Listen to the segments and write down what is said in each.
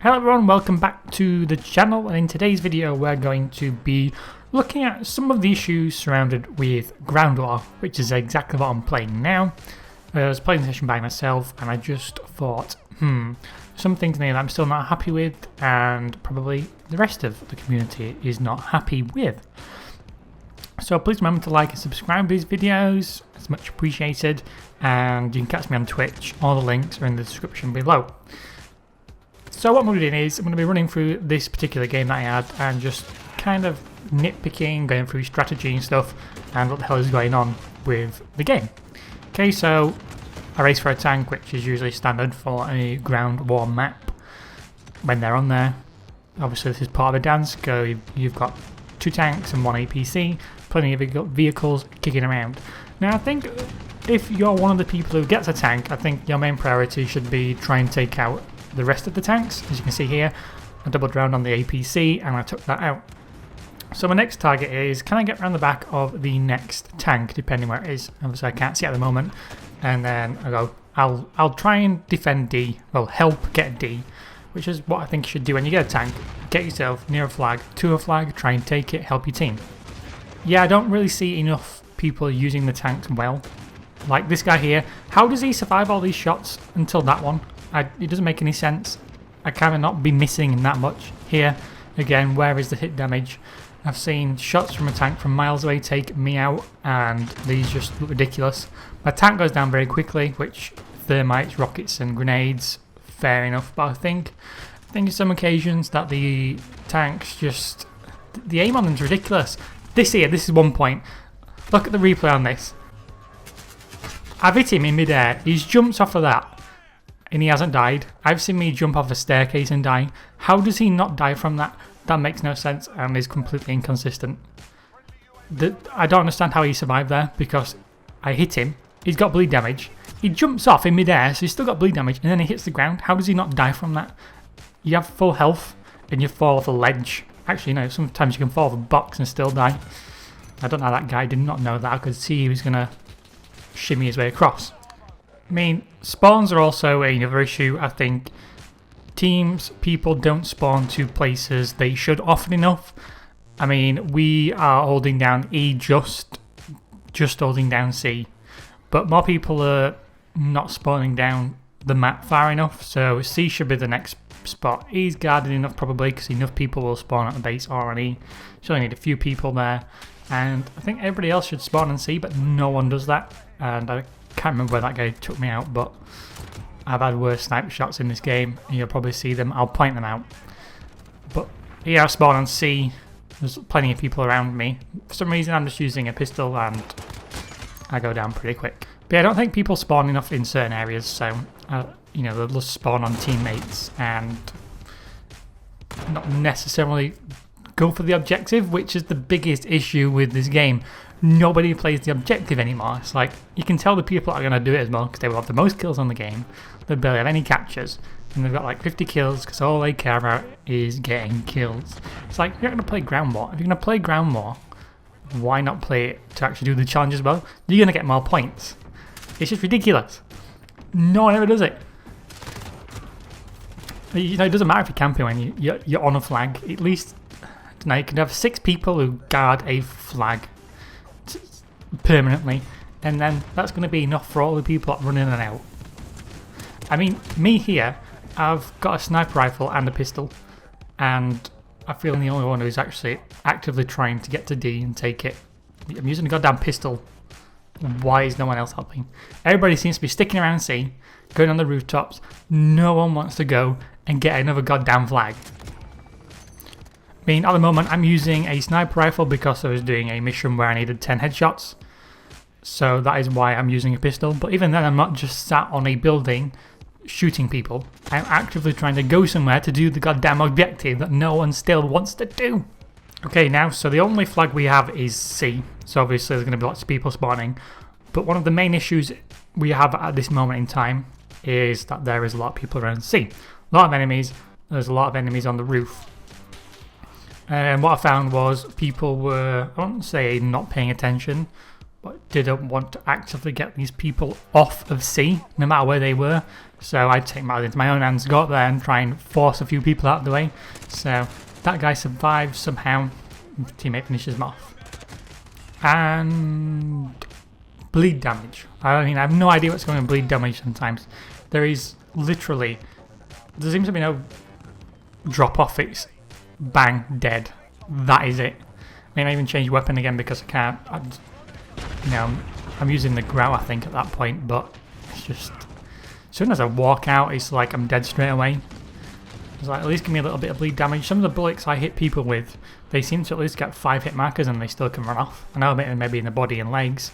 Hello everyone, welcome back to the channel, and in today's video we're going to be looking at some of the issues surrounded with ground war, which is exactly what I'm playing now. I was playing the session by myself and I just thought, some things in here that I'm still not happy with and probably the rest of the community is not happy with. So please remember to like and subscribe to these videos, it's much appreciated, and you can catch me on Twitch, all the links are in the description below. So what I'm going to be doing is I'm going to be running through this particular game that I had and just kind of nitpicking, going through strategy and stuff and what the hell is going on with the game. Okay, so I race for a tank, which is usually standard for a ground war map when they're on there. Obviously this is part of the dance, go you've got 2 tanks and 1 APC, plenty of vehicles kicking around. Now I think if you're one of the people who gets a tank, I think your main priority should be try and take out the rest of the tanks. As you can see here, I doubled round on the APC and I took that out. So my next target is, can I get around the back of the next tank, depending where it is. Obviously I can't see it at the moment. And then I go, I'll try and defend D, well help get D, which is what I think you should do when you get a tank. Get yourself near a flag, to a flag, try and take it, help your team. Yeah, I don't really see enough people using the tanks well. Like this guy here, how does he survive all these shots until that one? It doesn't make any sense. I kind of not be missing that much. Here, again, where is the hit damage? I've seen shots from a tank from miles away take me out, and these just look ridiculous. My tank goes down very quickly, which thermites, rockets and grenades, fair enough, but I think in some occasions that the tanks just, the aim on them is ridiculous. This is 1 point. Look at the replay on this. I've hit him in midair, he's jumped off of that and he hasn't died. I've seen me jump off a staircase and die. How does he not die from that? That makes no sense and is completely inconsistent. I don't understand how he survived there, because I hit him, he's got bleed damage, he jumps off in midair so he's still got bleed damage, and then he hits the ground. How does he not die from that? You have full health and you fall off a ledge. Actually no, sometimes you can fall off a box and still die. I don't know how that guy did not know that. I could see he was going to shimmy his way across. I mean, spawns are also another issue. I think people don't spawn to places they should often enough. I mean, we are holding down E, just holding down C, but more people are not spawning down the map far enough, so C should be the next spot. E's guarded enough probably, because enough people will spawn at the base or on E. You only need a few people there, and I think everybody else should spawn on C, but no one does that, and I can't remember where that guy took me out, but I've had worse sniper shots in this game, and you'll probably see them. I'll point them out. But here I spawn on C, there's plenty of people around me. For some reason I'm just using a pistol and I go down pretty quick. But yeah, I don't think people spawn enough in certain areas, so you know, they'll just spawn on teammates and not necessarily go for the objective, which is the biggest issue with this game. Nobody plays the objective anymore. It's like, you can tell the people are going to do it as well, because they will have the most kills on the game, they barely have any captures, and they've got like 50 kills because all they care about is getting kills. It's like, you're not going to play ground war. If you're going to play ground war, why not play it to actually do the challenge as well? You're going to get more points. It's just ridiculous. No one ever does it. You know, it doesn't matter if you're camping when you're on a flag. At least, I don't know, you can have 6 people who guard a flag permanently, and then that's going to be enough for all the people that run in and out. I mean, me here, I've got a sniper rifle and a pistol, and I feel I'm the only one who's actually actively trying to get to D and take it. I'm using a goddamn pistol. Why is no one else helping? Everybody seems to be sticking around C, going on the rooftops. No one wants to go and get another goddamn flag. I mean, at the moment I'm using a sniper rifle because I was doing a mission where I needed 10 headshots. So that is why I'm using a pistol. But even then, I'm not just sat on a building shooting people. I'm actively trying to go somewhere to do the goddamn objective that no one still wants to do. Okay, now, so the only flag we have is C. So obviously there's going to be lots of people spawning. But one of the main issues we have at this moment in time is that there is a lot of people around C. A lot of enemies. There's a lot of enemies on the roof. And what I found was people were, I won't say not paying attention, but didn't want to actively get these people off of C, no matter where they were. So I'd take matters into my own hands, go up there and try and force a few people out of the way. So that guy survives somehow. His teammate finishes him off. And bleed damage. I mean, I have no idea what's going on with bleed damage sometimes. There seems to be no drop off. It's bang, dead. That is it. I mean, I even changed weapon again because I can't. I'm using the grout, I think, at that point, but it's just, as soon as I walk out, it's like I'm dead straight away. It's like, at least give me a little bit of bleed damage. Some of the bullets I hit people with, they seem to at least get 5 hit markers and they still can run off. I know maybe in the body and legs,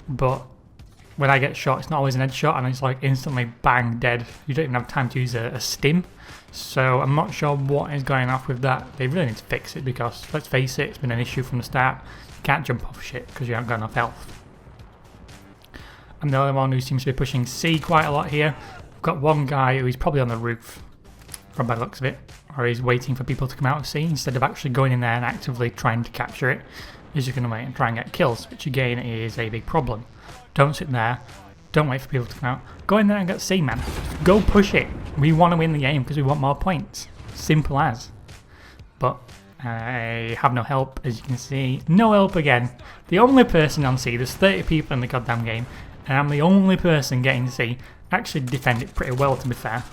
but when I get shot, it's not always an headshot and it's like instantly bang, dead. You don't even have time to use a stim. So I'm not sure what is going off with that. They really need to fix it because, let's face it, it's been an issue from the start. You can't jump off shit because you haven't got enough health. I'm the only one who seems to be pushing C quite a lot here. I've got one guy who is probably on the roof, from by the looks of it, or he's waiting for people to come out of C instead of actually going in there and actively trying to capture it. He's just going to wait and try and get kills, which again is a big problem. Don't sit there. Don't wait for people to come out. Go in there and get C, man. Go push it. We want to win the game because we want more points. Simple as. But I have no help, as you can see. No help again. The only person on C, there's 30 people in the goddamn game, and I'm the only person getting C. Actually defend it pretty well, to be fair.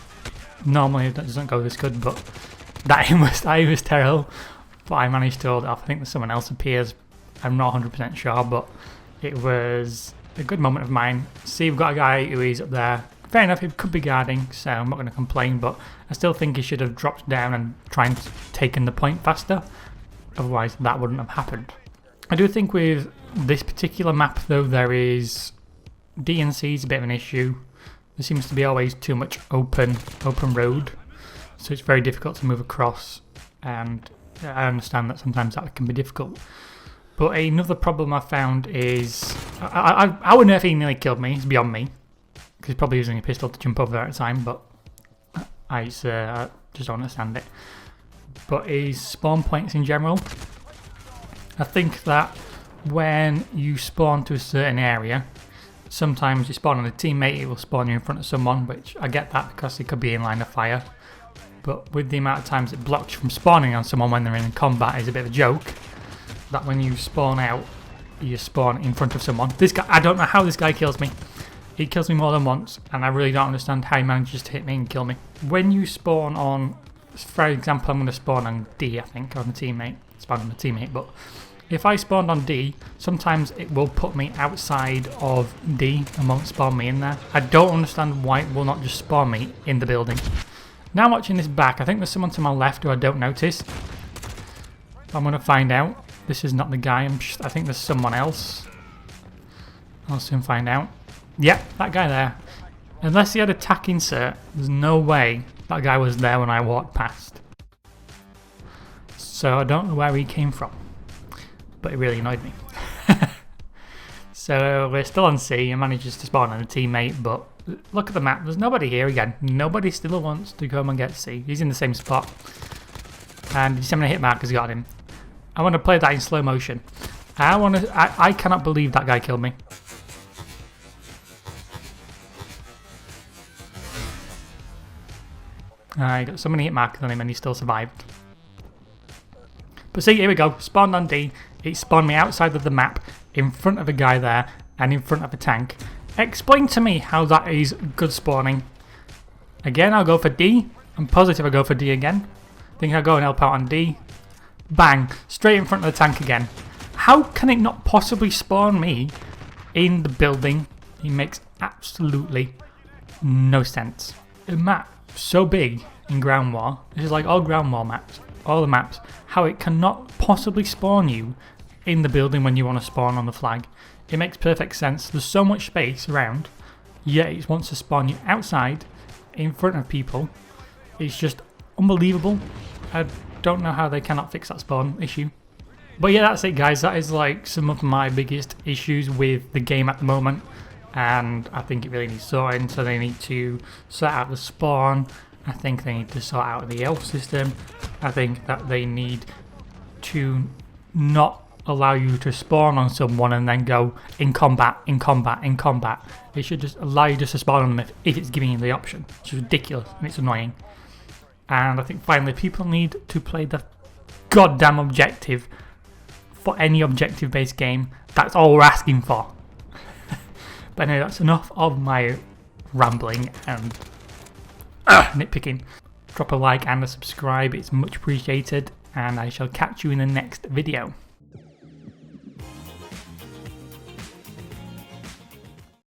Normally that doesn't go this good, but that aim was terrible. But I managed to hold it off. I think there's someone else appears. I'm not 100% sure, but it was a good moment of mine. See, we've got a guy who is up there. Fair enough, he could be guarding, so I'm not going to complain, but I still think he should have dropped down and tried and taken the point faster. Otherwise, that wouldn't have happened. I do think with this particular map, though, there is D and C is a bit of an issue. There seems to be always too much open road, so it's very difficult to move across, and I understand that sometimes that can be difficult. But another problem I found is, I would know if he nearly killed me, it's beyond me, because he's probably using a pistol to jump over there at the time, but I just don't understand it. But his spawn points in general, I think that when you spawn to a certain area, sometimes you spawn on a teammate, it will spawn you in front of someone, which I get that because it could be in line of fire. But with the amount of times it blocks you from spawning on someone when they're in combat is a bit of a joke. That when you spawn out, you spawn in front of someone. This guy, I don't know how this guy kills me. He kills me more than once, and I really don't understand how he manages to hit me and kill me. When you spawn on, for example, I'm going to spawn on D, I think, on a teammate. Spawn on a teammate, but if I spawned on D, sometimes it will put me outside of D and won't spawn me in there. I don't understand why it will not just spawn me in the building. Now I'm watching this back, I think there's someone to my left who I don't notice. I'm going to find out. This is not the guy, I think there's someone else. I'll soon find out. Yep, that guy there. Unless he had a tack insert, there's no way that guy was there when I walked past. So I don't know where he came from, but it really annoyed me. So we're still on C, and manages to spawn on a teammate, but look at the map, there's nobody here again. Nobody still wants to come and get C. He's in the same spot. And he's having a hit marker's got him. I want to play that in slow motion. I cannot believe that guy killed me. I got so many hit markers on him and he still survived. But see, here we go. Spawned on D. It spawned me outside of the map, in front of a guy there, and in front of a tank. Explain to me how that is good spawning. Again, I'll go for D. I'm positive I'll go for D again. Think I'll go and help out on D. Bang, straight in front of the tank again. How can it not possibly spawn me in the building? It makes absolutely no sense. A map so big in Ground War, this is like all Ground War maps, all the maps, how it cannot possibly spawn you in the building when you want to spawn on the flag. It makes perfect sense. There's so much space around, yet it wants to spawn you outside in front of people. It's just unbelievable. I don't know how they cannot fix that spawn issue. But yeah, that's it guys. That is like some of my biggest issues with the game at the moment, and I think it really needs sorting. So they need to sort out the spawn. I think they need to sort out the elf system. I think that they need to not allow you to spawn on someone and then go in combat, in combat, in combat. It should just allow you just to spawn on them if it's giving you the option. It's ridiculous and it's annoying. And I think finally people need to play the goddamn objective for any objective based game. That's all we're asking for. But anyway, that's enough of my rambling and nitpicking. Drop a like and a subscribe, it's much appreciated, and I shall catch you in the next video.